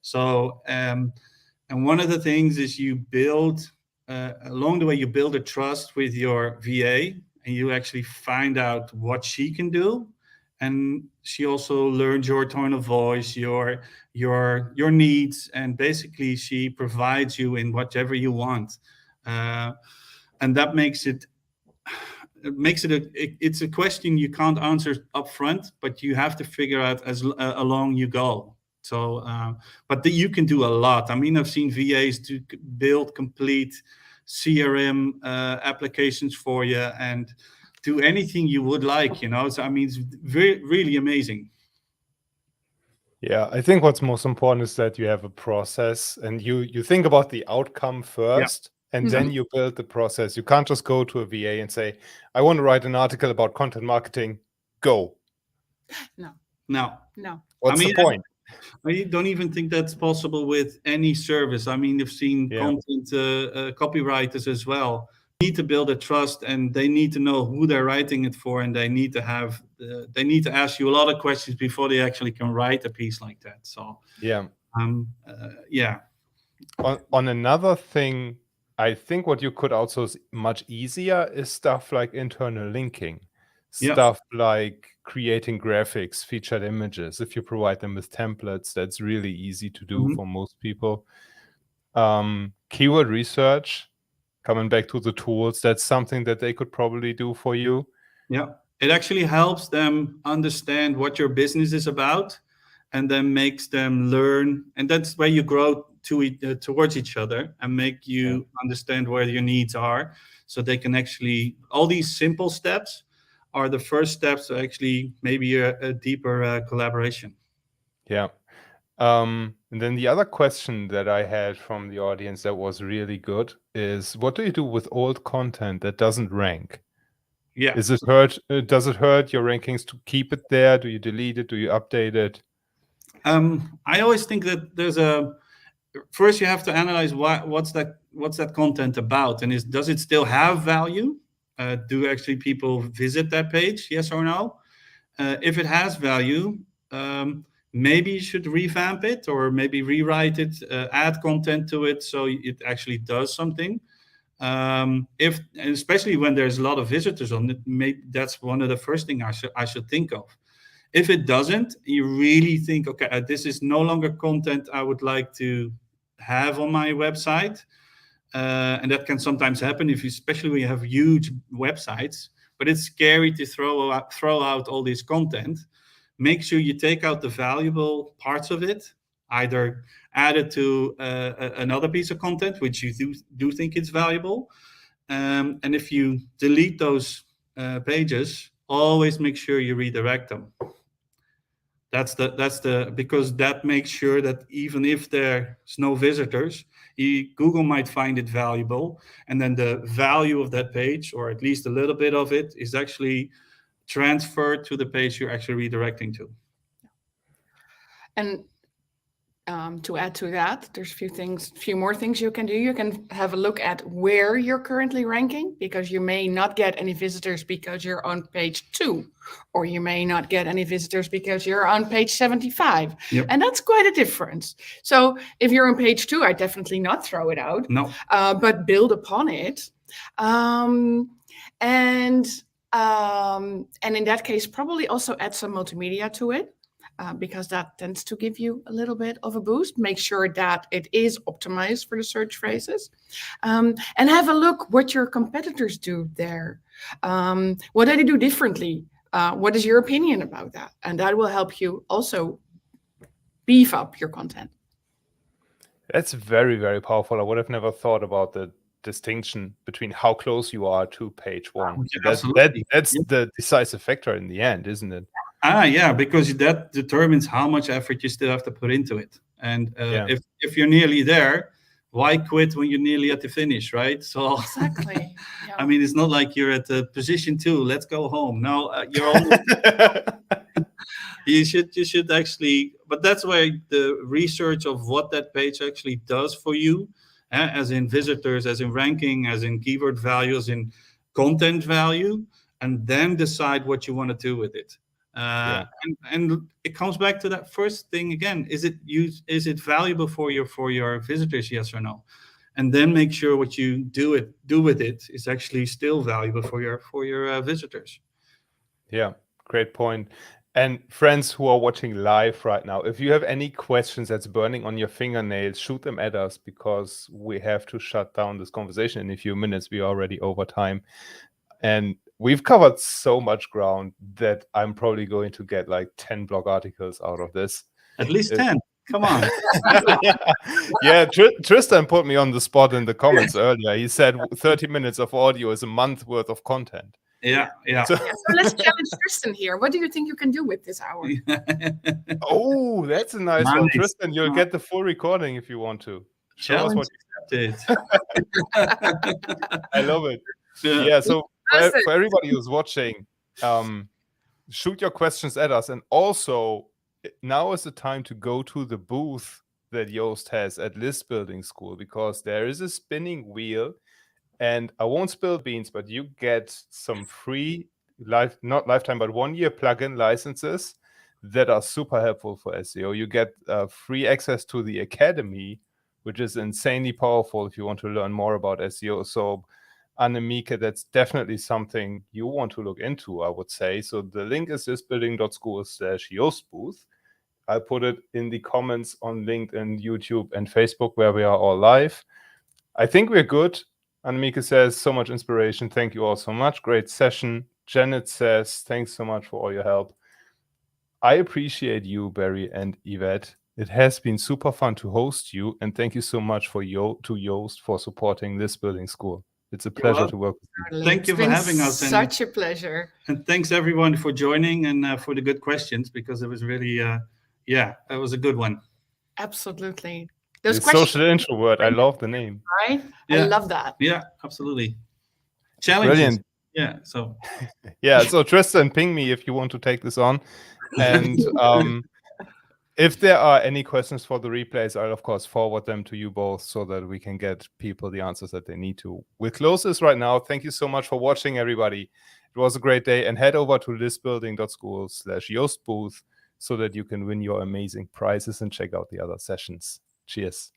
So, and one of the things is you build, along the way, you build a trust with your VA, and you actually find out what she can do. And she also learns your tone of voice, your needs, and basically she provides you in whatever you want. And that makes it it's a question you can't answer up front, but you have to figure out as along you go. So, but you can do a lot. I mean, I've seen VAs to build complete CRM applications for you and do anything you would like, you know. So, I mean, it's really amazing. Yeah, I think what's most important is that you have a process, and you think about the outcome first. And then you build the process. You can't just go to a VA and say, I want to write an article about content marketing. Go. No. What's the point? I don't even think that's possible with any service. I mean, you've seen content copywriters as well. They need to build a trust, and they need to know who they're writing it for, and they need to have they need to ask you a lot of questions before they actually can write a piece like that. So On another thing, I think what you could outsource much easier is stuff like internal linking, stuff like creating graphics, featured images. If you provide them with templates, that's really easy to do for most people. Keyword research, coming back to the tools, that's something that they could probably do for you. Yeah, it actually helps them understand what your business is about, and then makes them learn. And that's where you grow towards each other and make you understand where your needs are, so they can actually, all these simple steps are the first steps to actually maybe a deeper collaboration. Yeah. And then the other question that I had from the audience that was really good is, what do you do with old content that doesn't rank? Yeah. Does it hurt your rankings to keep it there? Do you delete it? Do you update it? I always think that first you have to analyze what's that content about, and does it still have value? Do actually people visit that page? Yes or no? If it has value, maybe you should revamp it or maybe rewrite it, add content to it so it actually does something. If especially when there's a lot of visitors on it, maybe that's one of the first things I should think of. If it doesn't, you really think, okay, this is no longer content I would like to have on my website. And that can sometimes happen, especially when you have huge websites. But it's scary to throw out all this content. Make sure you take out the valuable parts of it, either add it to another piece of content which you do think is valuable. And if you delete those pages, always make sure you redirect them. That's the because that makes sure that even if there's no visitors, Google might find it valuable, and then the value of that page, or at least a little bit of it, is actually transferred to the page you're actually redirecting to. And to add to that, there's a few more things you can do. You can have a look at where you're currently ranking, because you may not get any visitors because you're on page 2, or you may not get any visitors because you're on page 75. Yep. And that's quite a difference. So if you're on page 2, I definitely not throw it out, No. But build upon it. And in that case, probably also add some multimedia to it. Because that tends to give you a little bit of a boost. Make sure that it is optimized for the search phrases. And have a look what your competitors do there. What do they do differently? What is your opinion about that? And that will help you also beef up your content. That's very, very powerful. I would have never thought about the distinction between how close you are to page 1. That's the decisive factor in the end, isn't it? Yeah, because that determines how much effort you still have to put into it. And if you're nearly there, why quit when you're nearly at the finish, right? So exactly. Yeah. I mean, it's not like you're at position 2. Let's go home. No, you're almost. You should actually. But that's why the research of what that page actually does for you, as in visitors, as in ranking, as in keyword values, in content value, and then decide what you want to do with it. And it comes back to that first thing again. Is it valuable for your visitors? Yes or no? And then make sure what you do with it is actually still valuable for your visitors. Yeah, great point. And friends who are watching live right now, if you have any questions that's burning on your fingernails, shoot them at us, because we have to shut down this conversation in a few minutes. We are already over time. And we've covered so much ground that I'm probably going to get like 10 blog articles out of this. At least 10. Come on. Yeah, Tristan put me on the spot in the comments earlier. He said 30 minutes of audio is a month worth of content. Yeah. So let's challenge Tristan here. What do you think you can do with this hour? Oh, that's a nice one. Tristan, you'll get the full recording if you want to. Challenge accepted. I love it. Yeah, so for everybody who's watching, shoot your questions at us. And also, now is the time to go to the booth that Yoast has at List Building School, because there is a spinning wheel. And I won't spill beans, but you get some free, not lifetime, but 1-year plugin licenses that are super helpful for SEO. You get free access to the Academy, which is insanely powerful if you want to learn more about SEO. So Annemieke, that's definitely something you want to look into, I would say. So the link is listbuilding.school/Yoast booth. I'll put it in the comments on LinkedIn, YouTube, and Facebook, where we are all live. I think we're good. Annemieke says, so much inspiration. Thank you all so much. Great session. Janet says, thanks so much for all your help. I appreciate you, Berry and Yvette. It has been super fun to host you, and thank you so much to Yoast for supporting List Building School. It's a pleasure to work with you. Thank you for having us. Such a pleasure. And thanks everyone for joining and for the good questions, because it was really, it was a good one. Absolutely. Those social introvert. I love the name. Right? Yeah. I love that. Yeah, absolutely. Challenges. Brilliant. Yeah. So. Yeah. So Tristan, ping me if you want to take this on. And If there are any questions for the replays, I'll of course forward them to you both so that we can get people the answers that they need to. We'll close this right now. Thank you so much for watching, everybody. It was a great day, and head over to listbuilding.school/Yoast booth so that you can win your amazing prizes and check out the other sessions. Cheers.